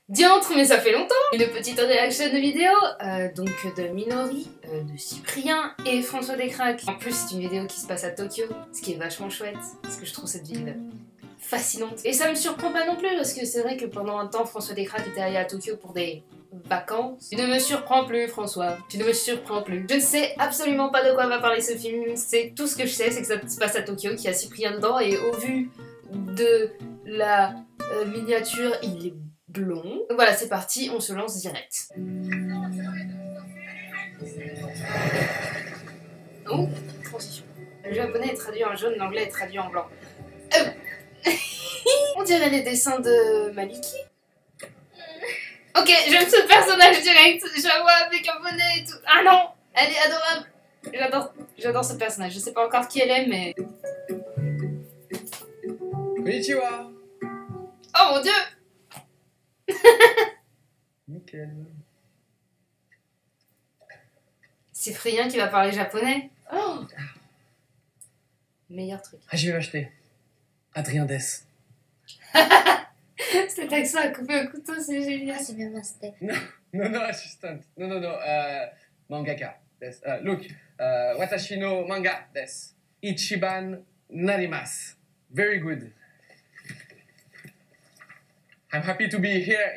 Diantre, mais ça fait longtemps! Une petite réaction de vidéo, donc de Minori, de Cyprien et François Descraques. En plus, c'est une vidéo qui se passe à Tokyo, ce qui est vachement chouette, parce que je trouve cette ville fascinante. Et ça me surprend pas non plus, parce que c'est vrai que pendant un temps, François Descraques était allé à Tokyo pour des vacances. Tu ne me surprends plus, François. Tu ne me surprends plus. Je ne sais absolument pas de quoi va parler ce film. C'est tout ce que je sais, c'est que ça se passe à Tokyo, qu'il y a Cyprien dedans, et au vu de la miniature, il est blond. Donc voilà, c'est parti, on se lance direct. Oh, transition. Le japonais est traduit en jaune, l'anglais est traduit en blanc. On dirait les dessins de Maliki. Ok, j'aime ce personnage direct. Je la vois avec un bonnet et tout. Ah non, elle est adorable. J'adore ce personnage. Je sais pas encore qui elle est, mais... Konnichiwa. Oh mon dieu. Nickel. C'est Frien qui va parler japonais. Oh, meilleur truc. Ah, je vais m'acheter. Adrien Dess. Cet accent à couper au couteau, c'est génial. No, assistant. No, mangaka desu. Look, watashi no manga desu. Ichiban narimasu. Very good. I'm happy to be here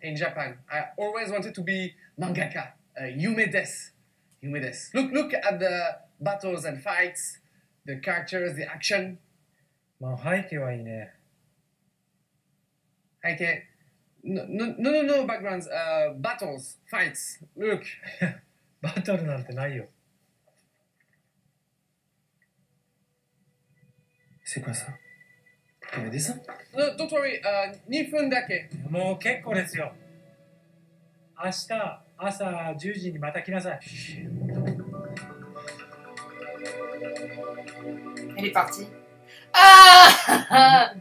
in Japan. I always wanted to be mangaka. Yume desu. Yume desu. Look at the battles and fights, the characters, the action. まあ背景はいいね。Okay. No, backgrounds. Battles, fights. Look. バトルなんてないよ。C'est quoi ça? Un dessin? No, don't worry. 2分だけ。もう結構ですよ。明日朝10時にまた来なさい。Elle est partie. Ah!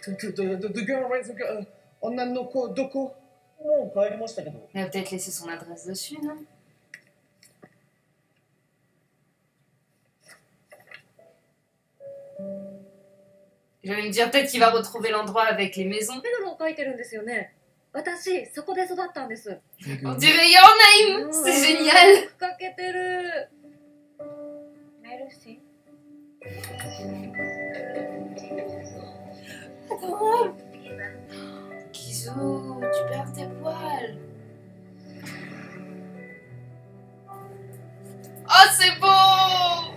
The girl, right? The girl. Onnanoko, doko. もう帰りましたけど。 Elle a peut-être laissé son adresse dessus, non? J'allais me dire peut-être qu'il va retrouver l'endroit avec les maisons. On dirait Your Name! C'est génial! Adorable! Kizu, tu perds tes poils! Oh, c'est beau!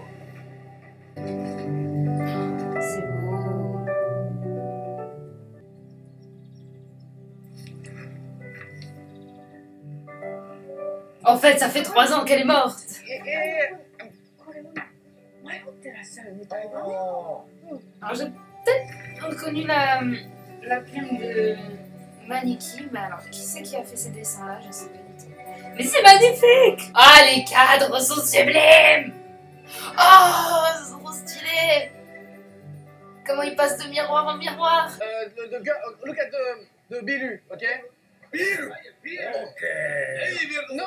C'est beau. En fait, ça fait 3 ans qu'elle est morte. Alors, j'ai peut-être reconnu la plume de Maniki, mais alors, qui c'est qui a fait ces dessins-là? Je sais pas du tout. Mais c'est magnifique! Ah, les cadres sont sublimes! Oh, c'est trop stylé! Comment il passe de miroir en miroir? The girl, look at the Biru, okay? Biru! Okay. Non!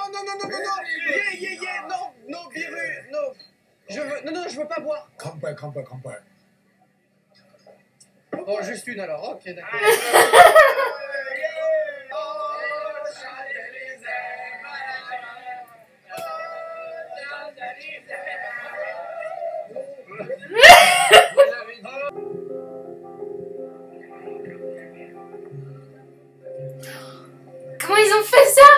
Yeah, non, Biru, non! Je veux pas boire! Kanpai. Oh, juste une alors, ok, d'accord. Comment ils ont fait ça?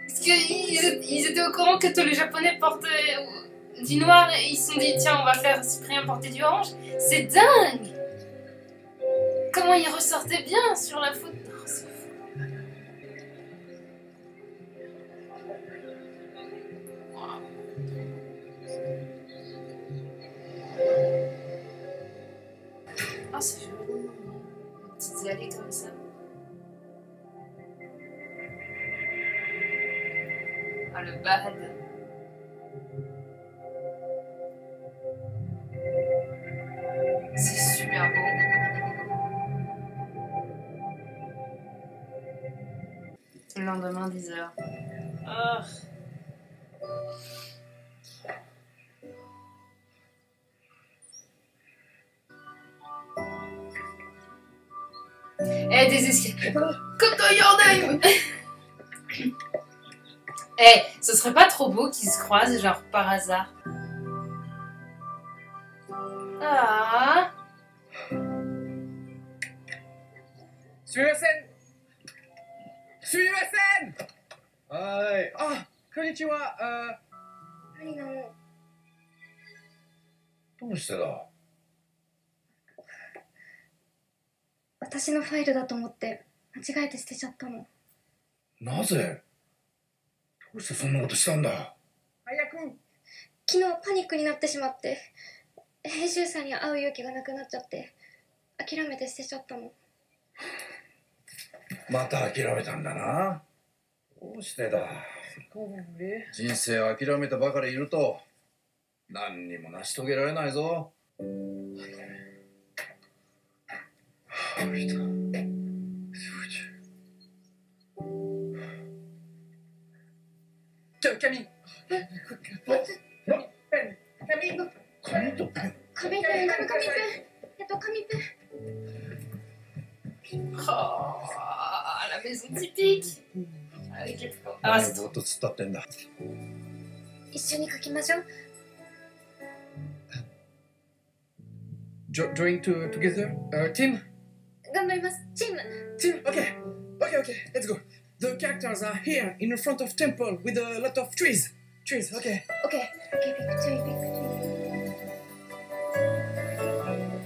Est-ce qu'ils étaient au courant que tous les Japonais portaient du noir et ils se sont dit tiens on va faire Cyprien porter du orange? C'est dingue! Comment il ressortait bien sur la photo? Oh, c'est fou. Wow. Oh, c'est joli. Des petites allées comme ça. Ah, le bad. C'est super beau. Le lendemain, 10h. Ah. Eh, des escaliers. Coco your name. Eh, ce serait pas trop beau qu'ils se croisent, genre par hasard. Ah. Suivez scène. Suivez scène. Ah, konnichiwa. 何なの？どうしてだ？私のファイルだと思って間違えて捨てちゃったの。なぜ？どうしてそんなことしたんだ？早く。昨日パニックになってしまって、編集者に会う勇気がなくなっちゃって、諦めて捨てちゃったの。また諦めたんだな。どうしてだ？人生を諦めてばかりいると何にも成し遂げられないぞ。Camille. Camille. 紙とペン。紙ペン、紙ペン。紙ペン。Oh, la maison typique. Avec les fleurs. Ah, c'est ぼーっと突っ立ってんだ。一緒に書きましょう。Drawing together? Team? 頑張ります。チーム。 Team? Okay. Let's go. The characters are here in front of temple with a lot of trees. Trees, okay. OK。OK、ピクチュー、ピクチュー。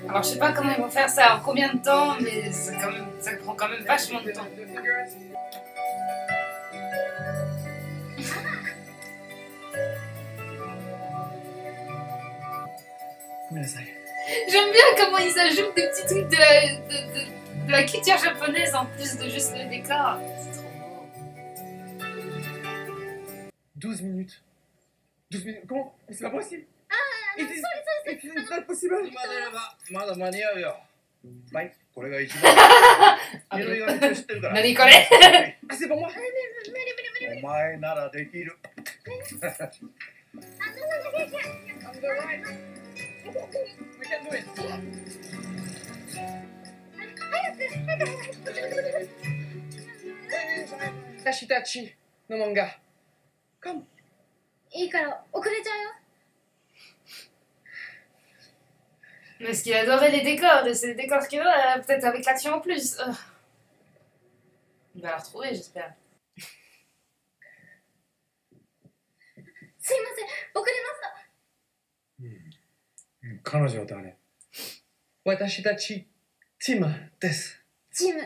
Alors, je sais pas comment ils vont faire ça, en combien de temps, mais ça prend quand même vachement de temps. J'aime bien comment ils ajoutent des petits trucs de la culture japonaise en plus de juste le décor. C'est trop beau. 12 minutes. 12 minutes. Comment? C'est pas possible. It's not possible. 今出ればまだ間に合うよ。はい、これが一番。いろいろ知ってるから。何これ Ah, c'est pour moi. お前ならできる。On the right. We can do it. 私たちの漫画。Come. いいから遅れちゃうよ。 Parce qu'il adorait les décors, et c'est les décors qu'il a, peut-être avec l'action en plus. Il va la retrouver, j'espère. すいません、遅れました。彼女は誰？私たちチームです。チーム、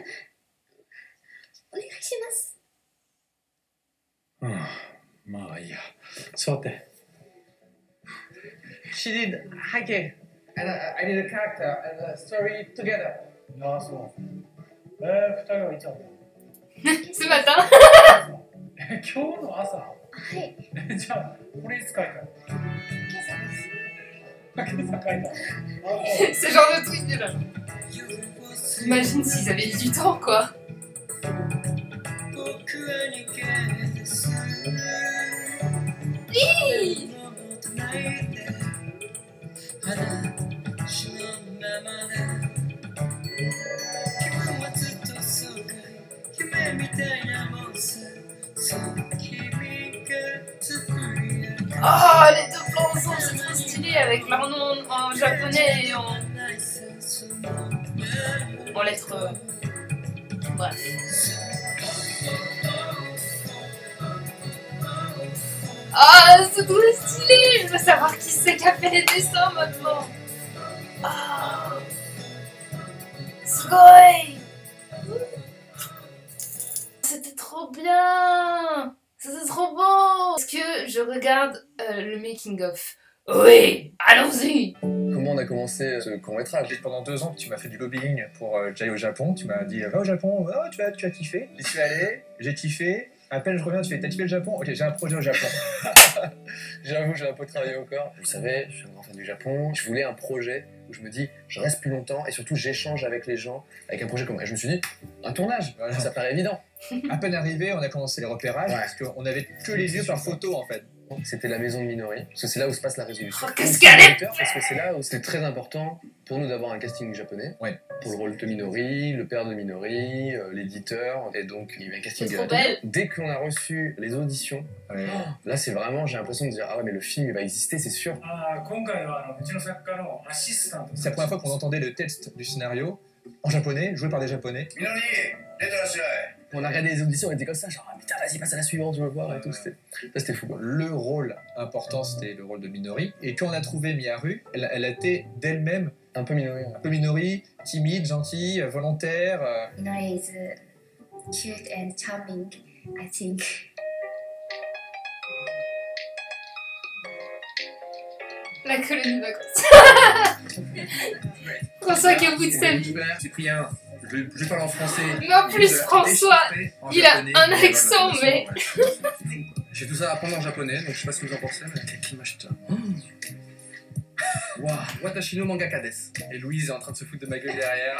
お願いします。うん、まあいいや。座って。She did Hake, and I did a character and a story together. ああ、そう。二人はいつ会った？ Ce matin 今日の朝？はい。じゃあ、これいつ書いたの？今朝です。今朝書いたの。 Ce genre de truc là. Imagine s'ils avaient eu du temps, quoi. Hi. Oh, les deux plans ensemble, c'est trop stylé avec leur nom en japonais et en lettres. Bref. Ah, c'est trop stylé! Je veux savoir qui c'est qui a fait les dessins maintenant. Ah, sugoi! C'était trop bien! C'était trop beau! Est-ce que je regarde le making-of? Oui! Allons-y! Comment on a commencé ce court-métrage? Pendant 2 ans, tu m'as fait du lobbying pour que j'aille au Japon. Tu m'as dit, va au Japon, oh, tu vas kiffer. J'y suis allé, j'ai kiffé. À peine je reviens, tu fais, t'as kiffé le Japon? Ok, j'ai un projet au Japon. J'avoue, j'ai un peu travaillé au corps. Vous savez, je suis un grand fan du Japon. Je voulais un projet où je me dis, je reste plus longtemps et surtout j'échange avec les gens, avec un projet comme. Et je me suis dit, un tournage, voilà. Ça paraît évident. À peine arrivé, on a commencé les repérages, Ouais. parce qu'on avait que les yeux par photo en fait. C'était la maison de Minori, parce que c'est là où se passe la résolution. Oh, qu'est-ce qu'elle est! Parce que c'est là où c'était très important pour nous d'avoir un casting japonais. Ouais. Pour le rôle de Minori, le père de Minori, l'éditeur, et donc il y avait un casting. C'est trop belle. Dès qu'on a reçu les auditions, là c'est vraiment, j'ai l'impression de dire ah ouais mais le film il va exister, c'est sûr. 今回はうちの作家のアシスタント C'est la première fois qu'on entendait le texte du scénario en japonais, joué par des japonais. On a regardé les auditions, on était comme ça, genre ah, putain vas-y passe à la suivante, je veux voir et tout. C'était fou quoi. Le rôle important, c'était le rôle de Minori. Et quand on a trouvé Miharu, elle était d'elle-même Un peu Minori. un peu Minori, timide, gentille, volontaire. Minori is cute and charming, I think. La colonie de vacances. François qui est au bout de sa vie. Cyprien, je parle en français. Mais en plus, François, il a un accent, mais... J'ai tout ça à apprendre en japonais, donc je sais pas ce que vous en pensez, mais qui m'achète ça. Waouh, Watashi no mangaka desu. Et Louise est en train de se foutre de ma gueule derrière.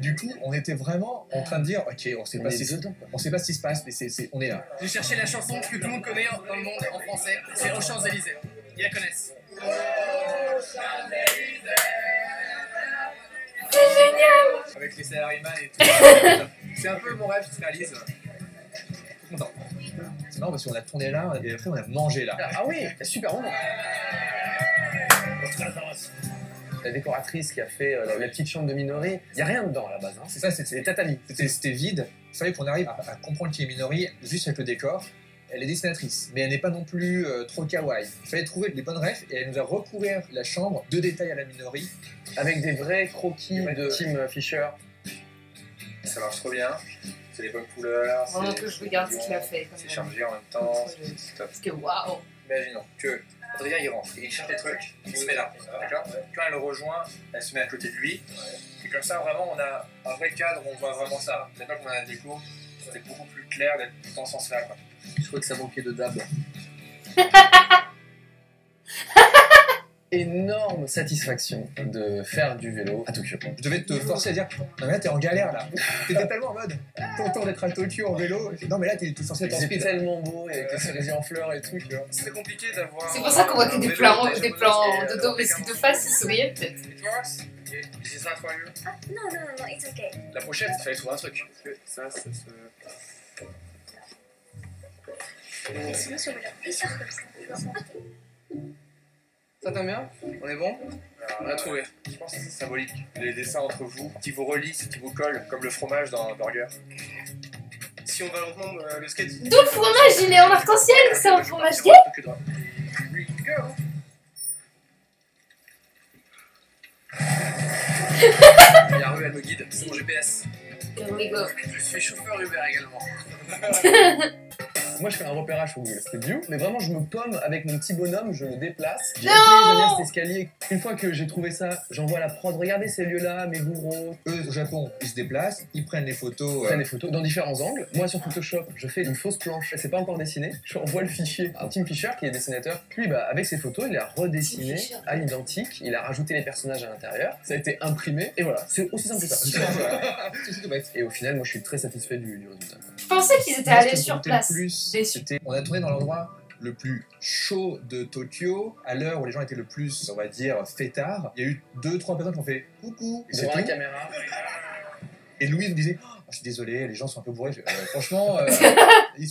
Du coup, on était vraiment en train de dire, ok, on sait pas ce qui se passe, mais on est là. J'ai cherché la chanson que tout le monde connaît dans le monde en français. C'est Aux Champs-Élysées. Ils la connaissent. C'est génial! Avec les salaryman et tout. C'est un peu mon rêve qui se réalise. Trop content. C'est marrant parce qu'on a tourné là et après on a mangé là. Ah oui, super bon. La décoratrice qui a fait la petite chambre de Minori, il n'y a rien dedans à la base. Hein. C'est ça, c'était tatami. C'était vide. Il fallait qu'on arrive à comprendre qui est Minori juste avec le décor. Elle est dessinatrice, mais elle n'est pas non plus trop kawaii. Il fallait trouver les bonnes refs et elle nous a recouvert la chambre de détails à la Minori. Avec des vrais croquis de Tim Fisher. Ça marche trop bien. C'est les bonnes couleurs. Vraiment que je regarde ce qu'il a fait. C'est chargé en même temps. C'est top. Parce que waouh! Imaginons que Adrien il rentre, il cherche des trucs, il se met là, d'accord? Quand elle le rejoint, elle se met à côté de lui, et comme ça vraiment on a un vrai cadre où on voit vraiment ça. Maintenant qu'on a la déco, c'est beaucoup plus clair d'être dans ce sens-là quoi. Je crois que ça manquait de dab. Énorme satisfaction de faire du vélo à Tokyo. Je devais te forcer à dire, non mais là t'es en galère là. T'étais tellement en mode, content d'être à Tokyo en vélo. Non mais là t'es censé être en C'est speed. tellement beau avec les cerisiers en fleurs et tout. Tu vois. C'est compliqué d'avoir. C'est pour ça qu'on voit que des plans de dos, parce que de face, il souriait peut-être. It works? Is that for you? No, no, no, no, it's okay. La pochette, il fallait trouver un truc. Ça se. その人がいいじゃん。 Ça t'aime bien? On est bon? On a trouvé. Je pense que c'est symbolique. Les dessins entre vous, qui vous relient, qui vous collent, comme le fromage dans un burger. Si on va reprendre le skate. D'où le fromage, il est en arc-en-ciel, c'est un fromage gay? Miharu, elle me guide, c'est mon GPS. Here we go. Je suis chauffeur Uber également. Moi je fais un repérage au Google Street View, mais vraiment je me pomme avec mon petit bonhomme, je le déplace. J'aime bien cet escalier. Une fois que j'ai trouvé ça, j'envoie la prod, regardez ces lieux-là, mes bourreaux. Eux au Japon, ils se déplacent, ils prennent les photos. Ils prennent des photos dans différents angles. Moi sur Photoshop, je fais une fausse planche, c'est pas encore dessiné. Je envoie le fichier à Tim Fisher qui est dessinateur. Lui bah, avec ses photos, il a redessiné à l'identique, il a rajouté les personnages à l'intérieur, ça a été imprimé et voilà, c'est aussi simple que ça. C'est tout bête. Et au final, moi je suis très satisfait du résultat. Je pensais qu'ils étaient allés sur place. On a tourné dans l'endroit le plus chaud de Tokyo, à l'heure où les gens étaient le plus, on va dire, fêtards. Il y a eu 2-3 personnes qui ont fait coucou Devant la caméra. Et Louise nous disait oh, je suis désolé, les gens sont un peu bourrés. Franchement,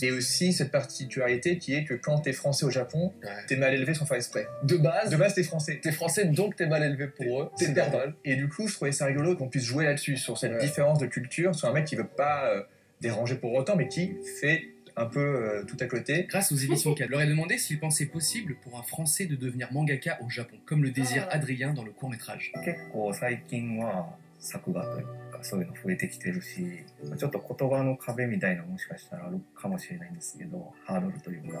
et aussi cette particularité qui est que quand t'es français au Japon, t'es mal élevé sans faire exprès. De base t'es français. T'es français donc t'es mal élevé pour eux. T'es perdant. Et du coup, je trouvais ça rigolo qu'on puisse jouer là-dessus, sur cette différence de culture, sur un mec qui veut pas déranger pour autant, mais qui fait un peu tout à côté. Grâce aux éditions Cad, je leur ai demandé s'ils pensaient possible pour un Français de devenir mangaka au Japon, comme le désire Adrien dans le court-métrage. 最近は作画というかそういうの増えてきてるし、ちょっと言葉の壁みたいなもしかしたらあるかもしれないんですけど、ハードルというか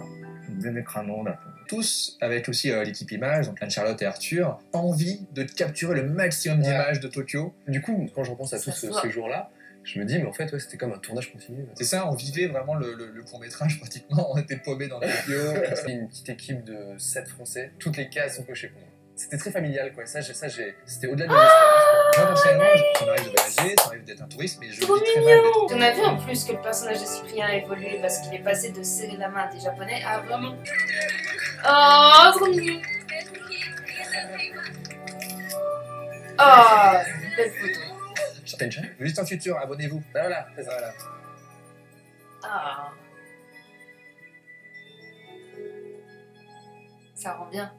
全然可能だと思う。 Tous, avec aussi l'équipe Image, donc Anne-Charlotte et Arthur, envie de capturer le maximum d'images de Tokyo. Du coup, quand je repense à tous ces jours-là, je me dis, mais en fait, ouais, c'était comme un tournage continu. C'est ça, on vivait vraiment le court-métrage pratiquement, on était paumés dans Tokyo. C'est une petite équipe de 7 Français, toutes les cases sont cochées pour moi. C'était très familial, quoi. C'était au-delà de mes espérances. Moi, personnellement, ça m'arrive de voyager, ça m'arrive d'être un touriste, mais je vis très mal d'être... On a vu en plus que le personnage de Cyprien a évolué parce qu'il est passé de serrer la main à des japonais à vraiment... Oh, trop mignon. Oh, belle photo. Certaines chaînes. Juste en futur, abonnez-vous. Ben voilà, c'est ça, voilà. Ah. Ça rend bien.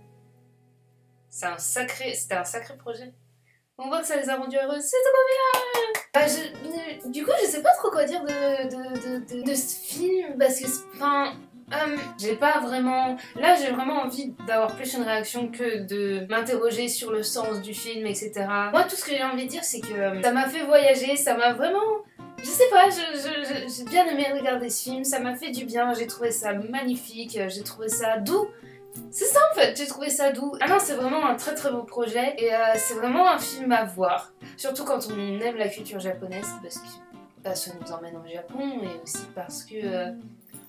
C'était un sacré projet. On voit que ça les a rendus heureux, c'est trop bien. Du coup, je sais pas trop quoi dire de ce film, parce que, enfin, j'ai pas vraiment... Là, j'ai vraiment envie d'avoir plus une réaction que de m'interroger sur le sens du film, etc. Moi, tout ce que j'ai envie de dire, c'est que ça m'a fait voyager, ça m'a vraiment... Je sais pas, j'ai bien aimé regarder ce film, ça m'a fait du bien, j'ai trouvé ça magnifique, j'ai trouvé ça doux. C'est ça en fait, j'ai trouvé ça doux. Ah non, c'est vraiment un très beau projet et c'est vraiment un film à voir. Surtout quand on aime la culture japonaise parce que ça nous emmène au Japon et aussi parce que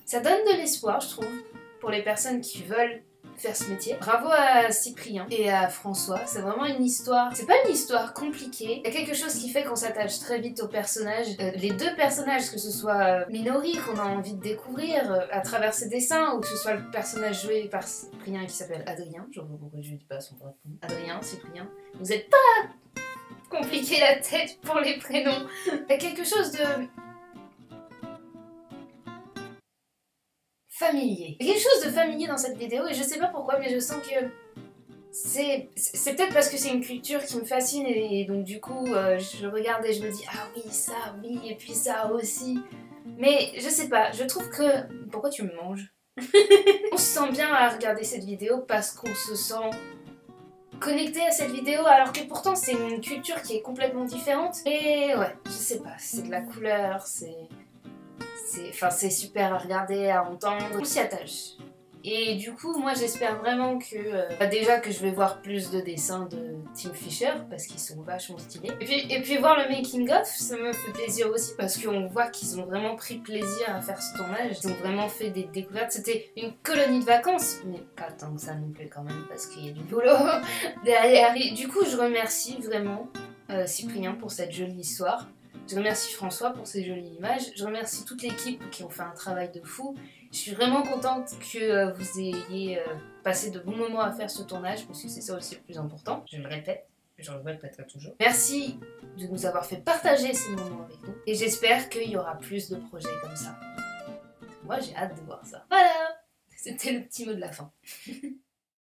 ça donne de l'espoir, je trouve, pour les personnes qui veulent faire ce métier. Bravo à Cyprien et à François, c'est vraiment une histoire, c'est pas une histoire compliquée, il y a quelque chose qui fait qu'on s'attache très vite aux personnages. Les deux personnages, que ce soit Minori qu'on a envie de découvrir à travers ses dessins, ou que ce soit le personnage joué par Cyprien qui s'appelle Adrien, je vois pourquoi je dis pas son vrai nom, Adrien, Cyprien, vous êtes pas compliqué la tête pour les prénoms. Il y a quelque chose de... familier. Il y a quelque chose de familier dans cette vidéo et je sais pas pourquoi, mais je sens que c'est peut-être parce que c'est une culture qui me fascine et donc du coup je regarde et je me dis ah oui ça, oui et puis ça aussi. Mais je sais pas, je trouve que... Pourquoi tu me manges? On se sent bien à regarder cette vidéo parce qu'on se sent connecté à cette vidéo alors que pourtant c'est une culture qui est complètement différente. Et ouais, je sais pas, c'est de la couleur, c'est super à regarder, à entendre, on s'y attache. Et du coup, moi j'espère vraiment que... déjà que je vais voir plus de dessins de Tim Fisher, parce qu'ils sont vachement stylés. Et puis voir le making of, ça me fait plaisir aussi, parce qu'on voit qu'ils ont vraiment pris plaisir à faire ce tournage. Ils ont vraiment fait des découvertes. C'était une colonie de vacances, mais pas tant que ça non plus quand même, parce qu'il y a du boulot derrière. Et du coup, je remercie vraiment Cyprien pour cette jolie histoire. Je remercie François pour ces jolies images, je remercie toute l'équipe qui ont fait un travail de fou. Je suis vraiment contente que vous ayez passé de bons moments à faire ce tournage, parce que c'est ça aussi le plus important. Je le répète, je le répéterai toujours. Merci de nous avoir fait partager ces moments avec nous, et j'espère qu'il y aura plus de projets comme ça. Moi j'ai hâte de voir ça. Voilà, c'était le petit mot de la fin.